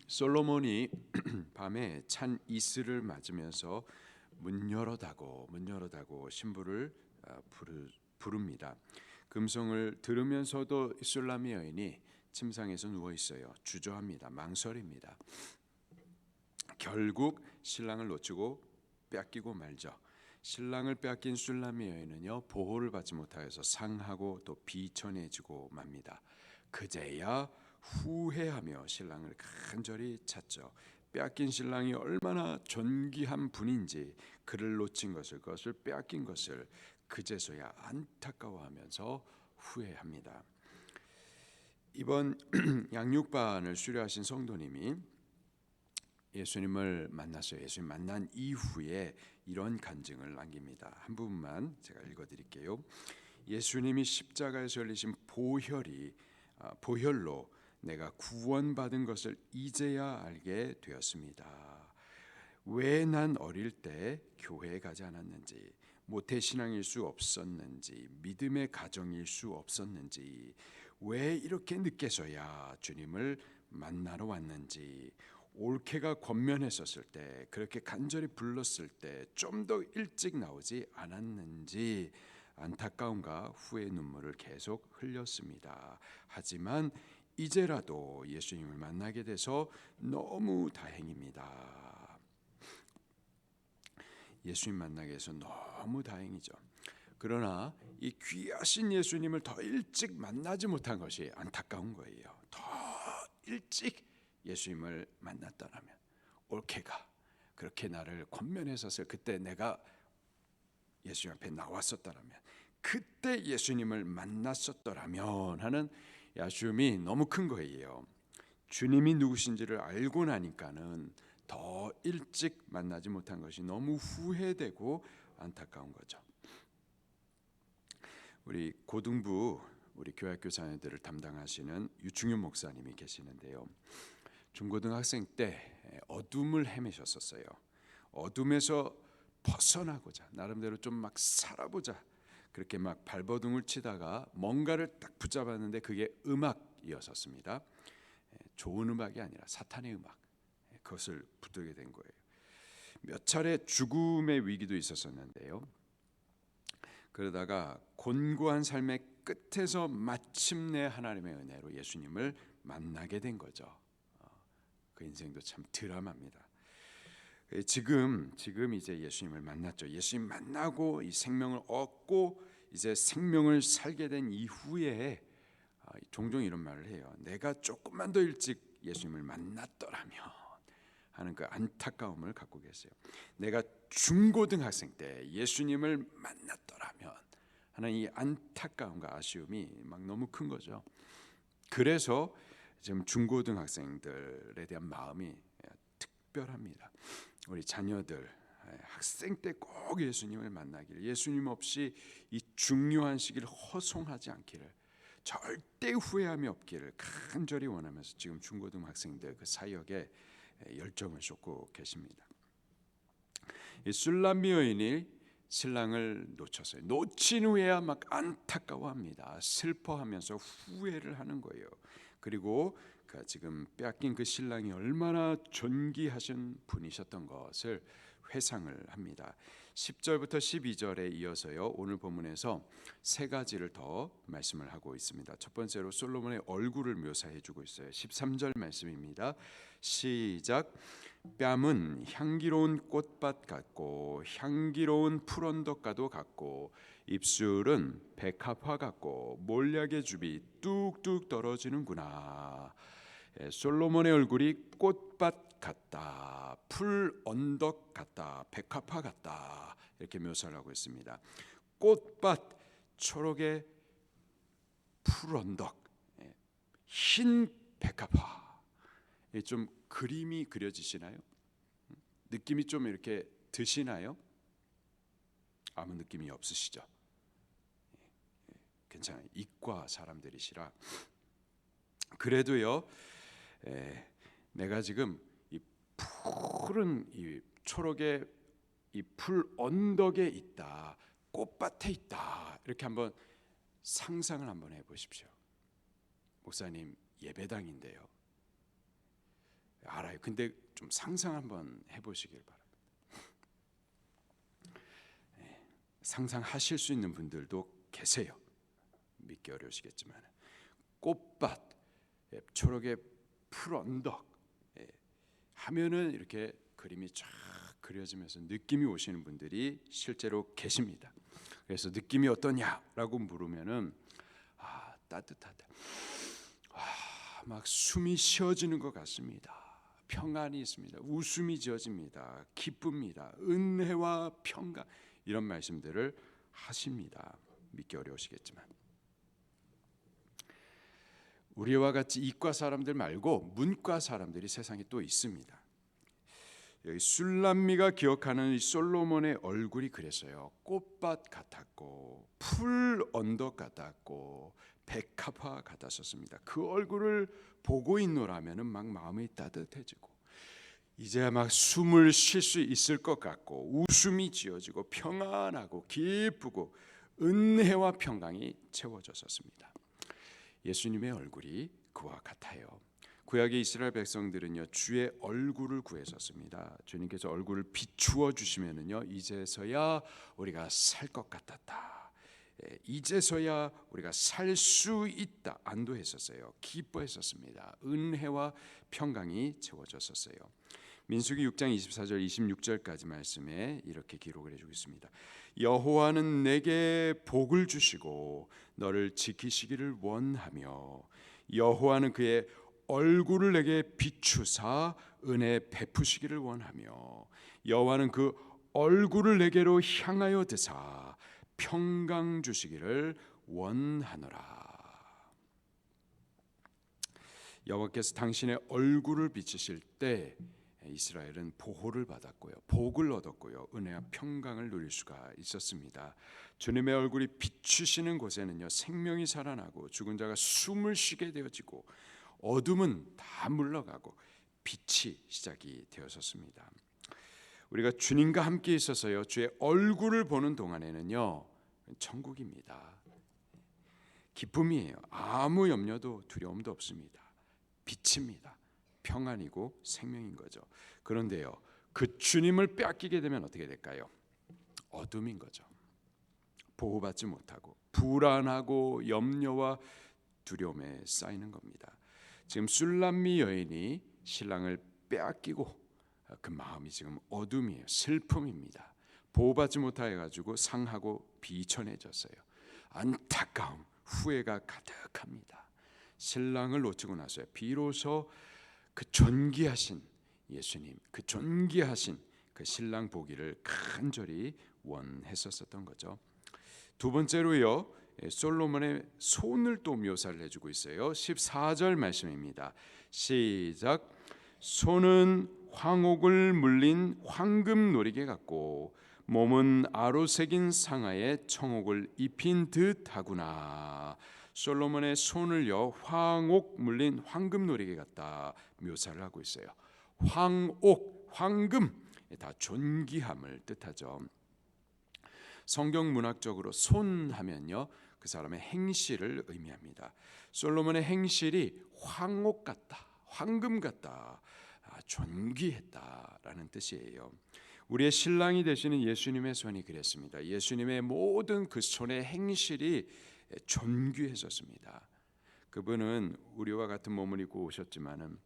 솔로몬이 밤에 찬 이슬을 맞으면서 문 열어다고 신부를 부릅니다. 금송을 들으면서도 술람미 여인이 침상에서 누워 있어요. 주저합니다. 망설입니다. 결국 신랑을 놓치고 뺏기고 말죠. 신랑을 빼앗긴 술람미 여인은요, 보호를 받지 못하여서 상하고 또 비천해지고 맙니다. 그제야 후회하며 신랑을 간절히 찾죠. 빼앗긴 신랑이 얼마나 존귀한 분인지, 그를 놓친 것을, 그것을 빼앗긴 것을 그제서야 안타까워하면서 후회합니다. 이번 양육반을 수료하신 성도님이 예수님을 만났어요. 예수님 만난 이후에 이런 간증을 남깁니다. 한 부분만 제가 읽어드릴게요. 예수님이 십자가에서 흘리신 보혈로 내가 구원받은 것을 이제야 알게 되었습니다. 왜 난 어릴 때 교회에 가지 않았는지, 모태신앙일 수 없었는지, 믿음의 가정일 수 없었는지, 왜 이렇게 늦게서야 주님을 만나러 왔는지, 올케가 권면했었을 때, 그렇게 간절히 불렀을 때 좀 더 일찍 나오지 않았는지 안타까움과 후회의 눈물을 계속 흘렸습니다. 하지만 이제라도 예수님을 만나게 돼서 너무 다행입니다. 예수님 만나게 해서 너무 다행이죠. 그러나 이 귀하신 예수님을 더 일찍 만나지 못한 것이 안타까운 거예요. 더 일찍 예수님을 만났더라면, 올케가 그렇게 나를 권면했었을 그때 내가 예수님 앞에 나왔었더라면, 그때 예수님을 만났었더라면 하는 아쉬움이 너무 큰 거예요. 주님이 누구신지를 알고 나니까는 더 일찍 만나지 못한 것이 너무 후회되고 안타까운 거죠. 우리 고등부, 우리 교회학교 자녀들을 담당하시는 유충윤 목사님이 계시는데요. 중고등학생 때 어둠을 헤매셨었어요. 어둠에서 벗어나고자, 나름대로 좀 막 살아보자, 그렇게 막 발버둥을 치다가 뭔가를 딱 붙잡았는데 그게 음악이었었습니다. 좋은 음악이 아니라 사탄의 음악, 그것을 붙들게 된 거예요. 몇 차례 죽음의 위기도 있었었는데요. 그러다가 곤고한 삶의 끝에서 마침내 하나님의 은혜로 예수님을 만나게 된 거죠. 그 인생도 참 드라마입니다. 지금 이제 예수님을 만났죠. 예수님 만나고 이 생명을 얻고 이제 생명을 살게 된 이후에 종종 이런 말을 해요. 내가 조금만 더 일찍 예수님을 만났더라면 하는 그 안타까움을 갖고 계세요. 내가 중고등학생 때 예수님을 만났더라면 하는 이 안타까움과 아쉬움이 막 너무 큰 거죠. 그래서 지금 중고등학생들에 대한 마음이 특별합니다. 우리 자녀들 학생 때 꼭 예수님을 만나기를, 예수님 없이 이 중요한 시기를 허송하지 않기를, 절대 후회함이 없기를 간절히 원하면서 지금 중고등학생들 그 사역에 열정을 쏟고 계십니다. 이 술람미 여인이 신랑을 놓쳤어요. 놓친 후에야 막 안타까워합니다. 슬퍼하면서 후회를 하는 거예요. 그리고 지금 빼앗긴 그 신랑이 얼마나 존귀하신 분이셨던 것을 회상을 합니다. 10절부터 12절에 이어서요, 오늘 본문에서 세 가지를 더 말씀을 하고 있습니다. 첫 번째로 솔로몬의 얼굴을 묘사해 주고 있어요. 13절 말씀입니다. 시작. 뺨은 향기로운 꽃밭 같고 향기로운 풀언덕과도 같고, 입술은 백합화 같고 몰약의 줍이 뚝뚝 떨어지는구나. 솔로몬의 얼굴이 꽃밭 같다, 풀 언덕 같다, 백합화 같다, 이렇게 묘사를 하고 있습니다. 꽃밭, 초록의 풀 언덕, 흰 백합화. 좀 그림이 그려지시나요? 느낌이 좀 이렇게 드시나요? 아무 느낌이 없으시죠? 괜찮아요. 이과 사람들이시라. 그래도요, 내가 지금 이 푸른 이 초록의 이 풀 언덕에 있다, 꽃밭에 있다, 이렇게 한번 상상을 한번 해보십시오. 목사님, 예배당인데요, 알아요. 근데 좀 상상 한번 해보시길 바랍니다. 상상하실 수 있는 분들도 계세요. 믿기 어려우시겠지만 꽃밭, 초록의 풀 언덕 하면은 이렇게 그림이 쫙 그려지면서 느낌이 오시는 분들이 실제로 계십니다. 그래서 느낌이 어떠냐라고 물으면은 따뜻하다. 막 숨이 쉬어지는 것 같습니다. 평안이 있습니다. 웃음이 지어집니다. 기쁩니다. 은혜와 평강 이런 말씀들을 하십니다. 믿기 어려우시겠지만 우리와 같이 이과 사람들 말고 문과 사람들이 세상에 또 있습니다. 여기 술람미가 기억하는 이 솔로몬의 얼굴이 그랬어요. 꽃밭 같았고 풀 언덕 같았고 백합화 같았었습니다. 그 얼굴을 보고 있노라면은 막 마음이 따뜻해지고 이제 막 숨을 쉴 수 있을 것 같고 웃음이 지어지고 평안하고 기쁘고 은혜와 평강이 채워졌었습니다. 예수님의 얼굴이 그와 같아요. 구약의 이스라엘 백성들은요 주의 얼굴을 구했었습니다. 주님께서 얼굴을 비추어 주시면은요 이제서야 우리가 살 것 같았다. 이제서야 우리가 살 수 있다. 안도했었어요. 기뻐했었습니다. 은혜와 평강이 채워졌었어요. 민수기 6장 24절 26절까지 말씀에 이렇게 기록을 해주고 있습니다. 여호와는 내게 복을 주시고 너를 지키시기를 원하며 여호와는 그의 얼굴을 내게 비추사 은혜 베푸시기를 원하며 여호와는 그 얼굴을 내게로 향하여 드사 평강 주시기를 원하노라. 여호와께서 당신의 얼굴을 비추실 때 이스라엘은 보호를 받았고요, 복을 얻었고요, 은혜와 평강을 누릴 수가 있었습니다. 주님의 얼굴이 비추시는 곳에는요 생명이 살아나고 죽은 자가 숨을 쉬게 되어지고 어둠은 다 물러가고 빛이 시작이 되었었습니다. 우리가 주님과 함께 있어서요 주의 얼굴을 보는 동안에는요 천국입니다. 기쁨이에요. 아무 염려도 두려움도 없습니다. 빛입니다. 평안이고 생명인 거죠. 그런데요 그 주님을 빼앗기게 되면 어떻게 될까요? 어둠인 거죠. 보호받지 못하고 불안하고 염려와 두려움에 쌓이는 겁니다. 지금 술람미 여인이 신랑을 빼앗기고 그 마음이 지금 어둠이에요. 슬픔입니다. 보호받지 못해 가지고 상하고 비천해졌어요. 안타까움, 후회가 가득합니다. 신랑을 놓치고 나서야 비로소 그 존귀하신 예수님, 그 존귀하신 그 신랑 보기를 간절히 원했었던 거죠. 두 번째로요, 솔로몬의 손을 또 묘사를 해주고 있어요. 14절 말씀입니다. 시작. 손은 황옥을 물린 황금 놀이개 같고 몸은 아로새긴 상아에 청옥을 입힌 듯하구나. 솔로몬의 손을요 황옥 물린 황금 놀이개 같다 묘사를 하고 있어요. 황옥, 황금 다 존귀함을 뜻하죠. 성경 문학적으로 손하면요 그 사람의 행실을 의미합니다. 솔로몬의 행실이 황옥 같다, 황금 같다, 존귀했다라는 뜻이에요. 우리의 신랑이 되시는 예수님의 손이 그랬습니다. 예수님의 모든 그 손의 행실이 존귀했었습니다. 그분은 우리와 같은 몸을 입고 오셨지만은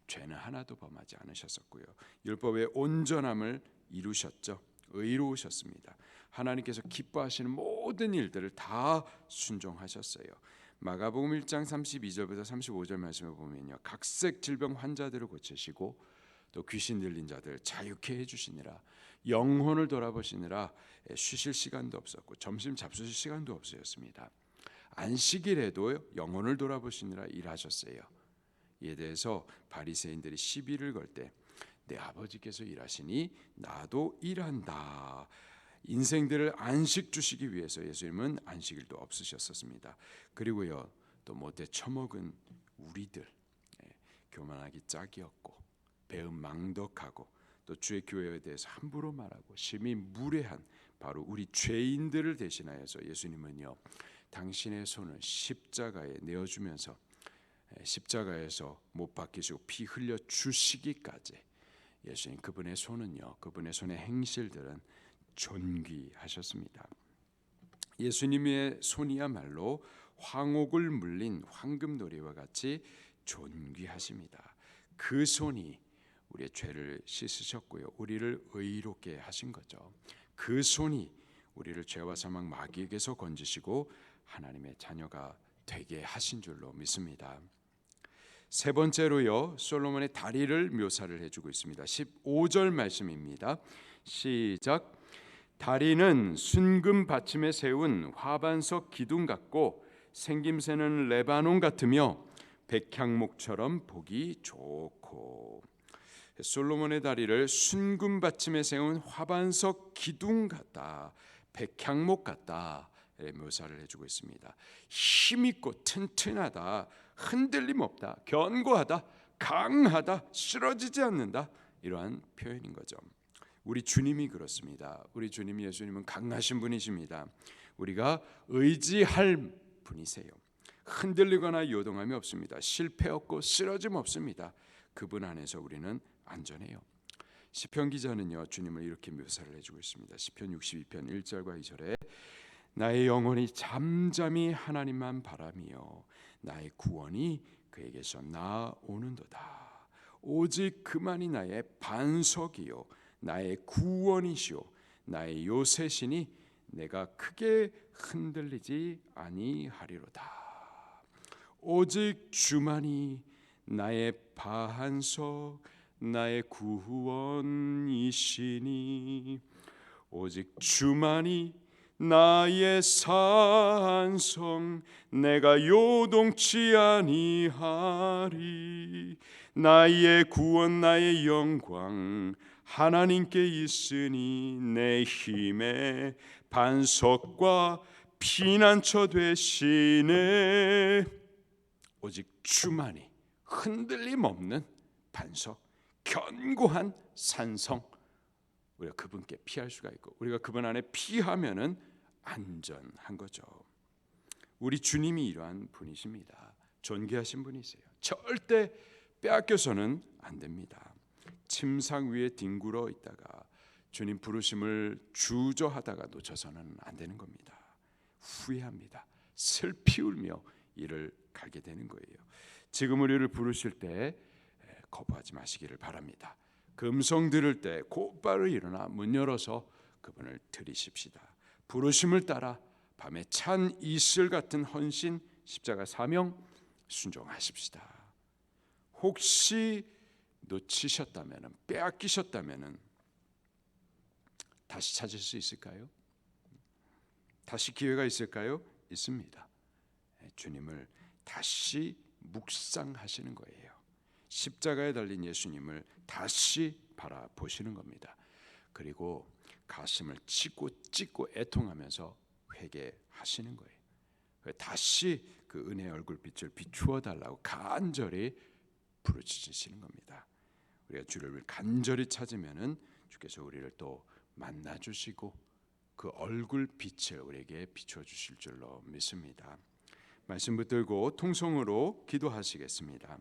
죄는 하나도 범하지 않으셨었고요. 율법의 온전함을 이루셨죠. 의로우셨습니다. 하나님께서 기뻐하시는 모든 일들을 다 순종하셨어요. 마가복음 1장 32절부터 35절 말씀을 보면요, 각색 질병 환자들을 고치시고 또 귀신 들린 자들 자유케 해주시니라. 영혼을 돌아보시느라 쉬실 시간도 없었고 점심 잡수실 시간도 없으셨습니다. 안식일에도 영혼을 돌아보시느라 일하셨어요. 이에 대해서 바리새인들이 시비를 걸 때 내 아버지께서 일하시니 나도 일한다. 인생들을 안식 주시기 위해서 예수님은 안식일도 없으셨습니다. 그리고요 또 못돼 처먹은 우리들, 교만하기 짝이었고 배은 망덕하고 또 주의 교회에 대해서 함부로 말하고 심히 무례한 바로 우리 죄인들을 대신하여서 예수님은요 당신의 손을 십자가에 내어주면서 십자가에서 못 박히시고 피 흘려 주시기까지 예수님 그분의 손은요, 그분의 손의 행실들은 존귀하셨습니다. 예수님의 손이야말로 황옥을 물린 황금도리와 같이 존귀하십니다. 그 손이 우리의 죄를 씻으셨고요, 우리를 의롭게 하신 거죠. 그 손이 우리를 죄와 사망 마귀에게서 건지시고 하나님의 자녀가 되게 하신 줄로 믿습니다. 세 번째로요, 솔로몬의 다리를 묘사를 해주고 있습니다. 15절 말씀입니다. 시작. 다리는 순금 받침에 세운 화반석 기둥 같고 생김새는 레바논 같으며 백향목처럼 보기 좋고. 솔로몬의 다리를 순금 받침에 세운 화반석 기둥 같다, 백향목 같다 묘사를 해주고 있습니다. 힘있고 튼튼하다, 흔들림 없다, 견고하다, 강하다, 쓰러지지 않는다, 이러한 표현인 거죠. 우리 주님이 그렇습니다. 우리 주님 예수님은 강하신 분이십니다. 우리가 의지할 분이세요. 흔들리거나 요동함이 없습니다. 실패 없고 쓰러짐 없습니다. 그분 안에서 우리는 안전해요. 시편 기자는요, 주님을 이렇게 묘사를 해주고 있습니다. 시편 62편 1절과 2절에 나의 영혼이 잠잠히 하나님만 바라며 나의 구원이 그에게서 나오는도다. 오직 그만이 나의 반석이요 나의 구원이시오 나의 요새시니 내가 크게 흔들리지 아니하리로다. 오직 주만이 나의 반석 나의 구원이시니 오직 주만이 나의 산성 내가 요동치 아니하리. 나의 구원 나의 영광 하나님께 있으니 내 힘의 반석과 피난처 되시네. 오직 주만이 흔들림 없는 반석, 견고한 산성, 우리가 그분께 피할 수가 있고 우리가 그분 안에 피하면은 안전한 거죠. 우리 주님이 이러한 분이십니다. 존귀하신 분이세요. 절대 빼앗겨서는 안 됩니다. 침상 위에 뒹굴어 있다가 주님 부르심을 주저하다가 놓쳐서는 안 되는 겁니다. 후회합니다. 슬피 울며 이를 가게 되는 거예요. 지금 우리를 부르실 때 거부하지 마시기를 바랍니다. 그 음성 들을 때 곧바로 일어나 문 열어서 그분을 들이십시다. 부르심을 따라 밤에 찬 이슬 같은 헌신, 십자가 사명 순종하십시다. 혹시 놓치셨다면, 빼앗기셨다면 다시 찾을 수 있을까요? 다시 기회가 있을까요? 있습니다. 주님을 다시 묵상하시는 거예요. 십자가에 달린 예수님을 다시 바라보시는 겁니다. 그리고 가슴을 찢고 애통하면서 회개하시는 거예요. 다시 그 은혜의 얼굴빛을 비추어 달라고 간절히 부르짖으시는 겁니다. 우리가 주를 간절히 찾으면은 주께서 우리를 또 만나 주시고 그 얼굴빛을 우리에게 비추어 주실 줄로 믿습니다. 말씀 붙들고 통성으로 기도하시겠습니다.